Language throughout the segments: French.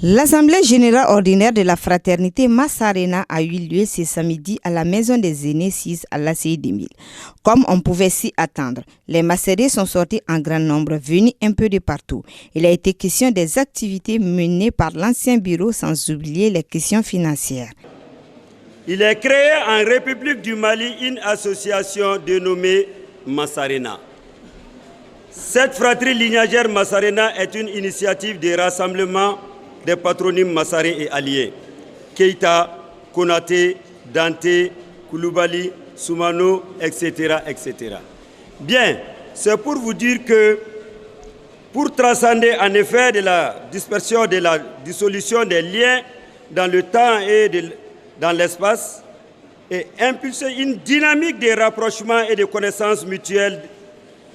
L'Assemblée générale ordinaire de la fraternité Massarena a eu lieu ce samedi à la Maison des aînés 6 à l'ACI 2000. Comme on pouvait s'y attendre, les Massarés sont sortis en grand nombre, venus un peu de partout. Il a été question des activités menées par l'ancien bureau sans oublier les questions financières. Il est créé en République du Mali une association dénommée Massarena. Cette fratrie lignagère Massarena est une initiative de rassemblement des patronymes Massaré et alliés. Keïta, Konaté, Dante, Koulibaly, Soumano, etc., etc. Bien, c'est pour vous dire que pour transcender en effet de la dispersion, de la dissolution des liens dans le temps et dans l'espace et impulser une dynamique de rapprochement et de connaissances mutuelles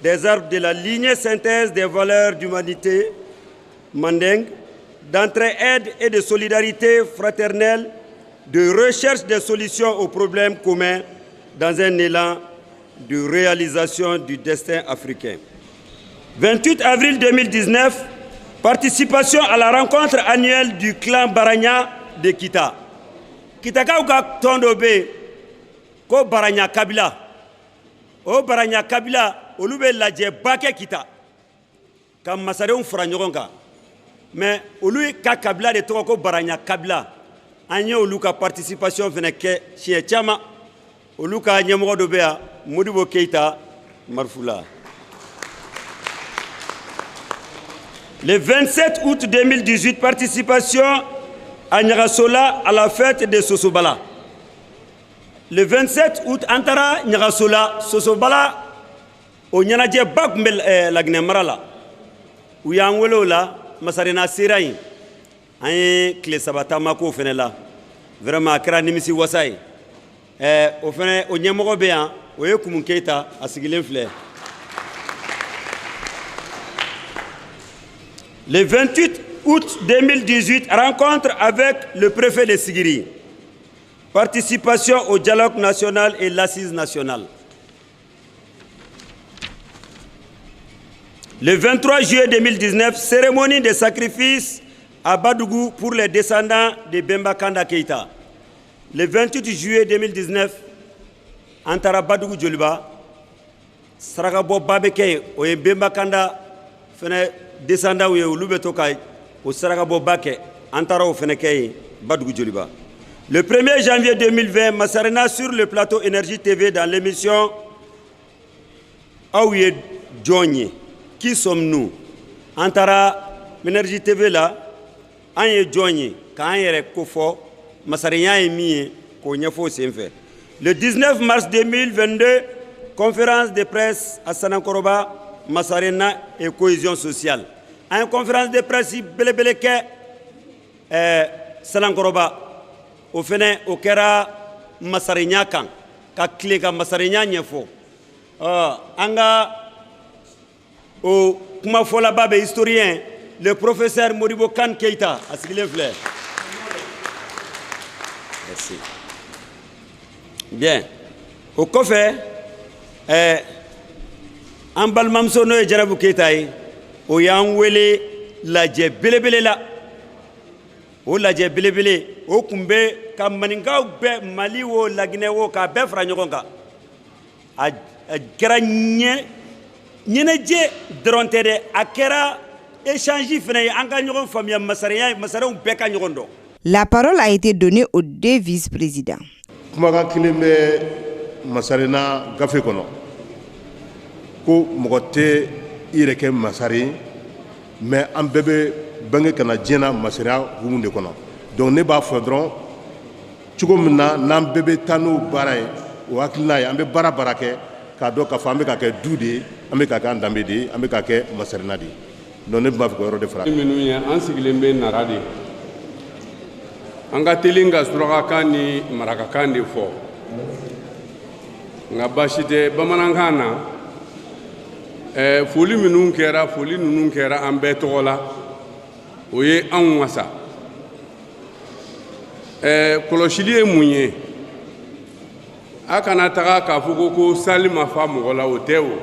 des arbres de la lignée synthèse des valeurs d'humanité mandingue, d'entraide et de solidarité fraternelle, de recherche des solutions aux problèmes communs dans un élan de réalisation du destin africain. 28 avril 2019, participation à la rencontre annuelle du clan Baragna de Kita. Kitakauka Tondobe, ko Baragna Kabila. O Baragna Kabila, olube ladje bake Kita. Kam Masareun Franyoronga. Mais lui ka kabila de toko Baragna Kabila anya olu ka participation fene ke chez chama olu ka nyamro do bea Modibo Keïta Marfoula. Le 27 août 2018, participation à Nyarasola à la fête de Sosobala. Le 27 août, Antara Nyarasola Sosobala au Nyanadje Bakmel la Gnemarala. Où y a un wolo là Massarena Siraï, un clé sabata mako fenela, vraiment kra nimisi wasai. Au fene au nyamoro béan, au yekum Keïta à Sigilin Fleur. Le 28 août 2018, rencontre avec le préfet de Sigiri. Participation au dialogue national et l'assise nationale. Le 23 juillet 2019, cérémonie de sacrifice à Badougou pour les descendants de Bemba Kanda Keïta. Le 28 juillet 2019, Antara Badougou Djoliba, Saragabo Babeke, au Bemba Kanda, descendant ou Lubetokai, au Saragabo Bake, Antara au Fenekei, Badougou Djoliba. Le 1er janvier 2020, Massarena sur le plateau Énergie TV dans l'émission Aouye Djogné. Qui sommes-nous? Antara Énergie TV là, Anye Djogné, quand Anye Kofo, Massarena est mis, Konyafo Senfe. Le 19 mars 2022, conférence de presse à Sanankoroba, Massarena et cohésion sociale. Une conférence de presse, Belebeleke, Sanankoroba. Au fene au kera Massarena kan ka klega Massarena nyefo anga au kuma fola babe historien le professeur Modibo Kane Keïta à Sigilin Fleur. Merci. Bien au kofé en balmamsono e jarabu Keïta yi o yan wele la je belebele la o la je belebele o kumbe ka maninkaw bɛɛ Mali wo Laginɛ wo k'a bɛɛ fara ɲɔgɔn kan a kɛra ɲɛnajɛ dɔrɔn tɛ dɛ a kɛra échange fana ye an ka ɲɔgɔn faamuya masarenw bɛɛ ka ɲɔgɔn dɔn. La parole a été donnée aux deux vice-présidents. Kumakan kelen bɛ Massarena gafe kɔnɔ ko mɔgɔ tɛ i yɛrɛ kɛ masare mais an bɛɛ bɛ bange kana diɲɛ na masariya hukumu de kɔnɔ. Donc ne b'a fɔ dɔrɔn cogo min na n'an bɛɛ bɛ taa n'o baara ye o hakilina ye an bɛ baara kɛ k'a dɔn k'a fɔ an bɛ ka kɛ du de ye an bɛ ka kɛ an danbe de ye an bɛ ka kɛ Massarena de ye donc ne b'a fɛ k'o yɔrɔ de fara. minnu ye an sigilen bɛ Nara de an ka teli ka surakakan ni marakakan de fɔ nka baasi tɛ bamanankan na foli ninnu kɛra an bɛɛ tɔgɔ la o ye anw wasa. Kɔlɔsili ye mun ye a kana taga k'a fɔ ko sali ma fa mɔgɔ la o tɛ o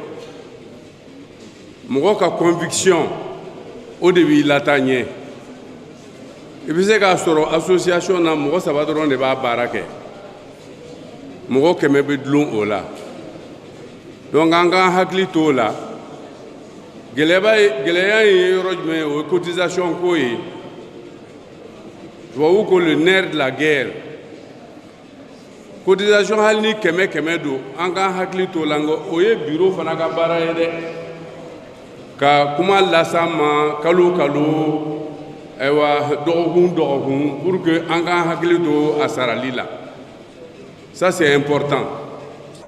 mɔgɔ ka conviction o de b'i lataa ɲɛ I bɛ se k'a sɔrɔ association na mɔgɔ 3 dɔrɔn de b'a baara kɛ mɔgɔ 100 bɛ dulon o la donc an k'an hakili to o la gɛlɛya ye yɔrɔ jumɛn ye o ye cotisation ko ye tubabu ko le nerf de la guerre cotisation hali ni 100 don an k'an hakili to o la nka o ye bureau fana ka baara ye dɛ ka kuma las'an ma kalo kalo pour que an k'an hakili to a sarali la ça c'est important.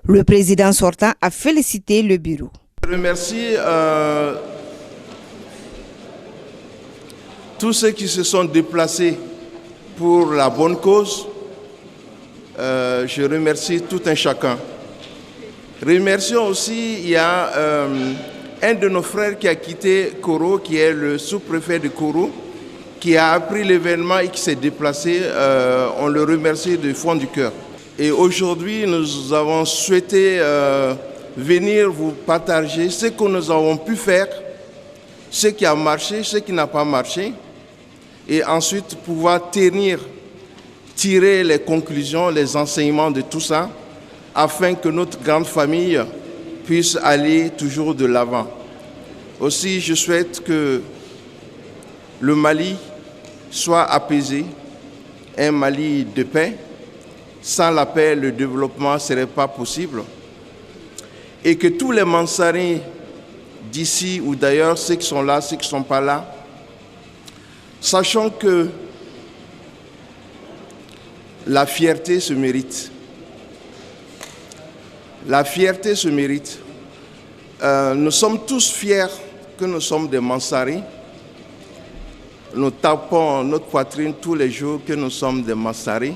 Le président sortant a félicité le bureau. Je remercie tous ceux qui se sont déplacés pour la bonne cause. Je remercie tout un chacun. Remercions aussi, il y a un de nos frères qui a quitté Koro, qui est le sous-préfet de Koro, qui a appris l'événement et qui s'est déplacé. On le remercie du fond du cœur. Et aujourd'hui, nous avons souhaité venir vous partager ce que nous avons pu faire, ce qui a marché, ce qui n'a pas marché, et ensuite pouvoir tirer les conclusions, les enseignements de tout ça, afin que notre grande famille puisse aller toujours de l'avant. Aussi, je souhaite que le Mali soit apaisé, un Mali de paix. Sans la paix, le développement ne serait pas possible. Et que tous les Mansaris d'ici ou d'ailleurs, ceux qui sont là, ceux qui ne sont pas là, sachant que la fierté se mérite. La fierté se mérite. Nous sommes tous fiers que nous sommes des Mansaris. Nous tapons notre poitrine tous les jours que nous sommes des Mansaris.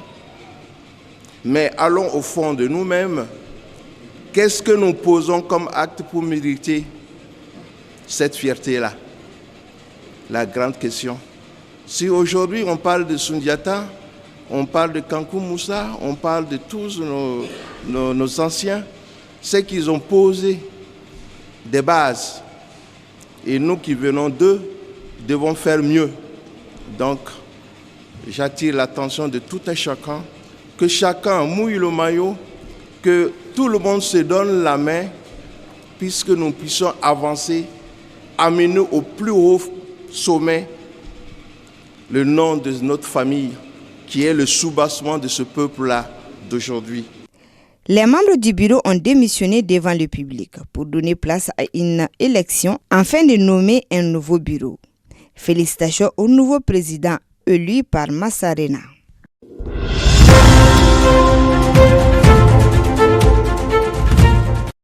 Mais allons au fond de nous-mêmes. Qu'est-ce que nous posons comme acte pour mériter cette fierté-là? La grande question. Si aujourd'hui on parle de Sundiata, on parle de Kankou Moussa, on parle de tous nos anciens, c'est qu'ils ont posé des bases. Et nous qui venons d'eux, devons faire mieux. Donc, j'attire l'attention de tout un chacun, que chacun mouille le maillot, que tout le monde se donne la main, puisque nous puissions avancer, amener au plus haut sommet le nom de notre famille, qui est le soubassement de ce peuple-là d'aujourd'hui. Les membres du bureau ont démissionné devant le public pour donner place à une élection afin de nommer un nouveau bureau. Félicitations au nouveau président élu par Massarena.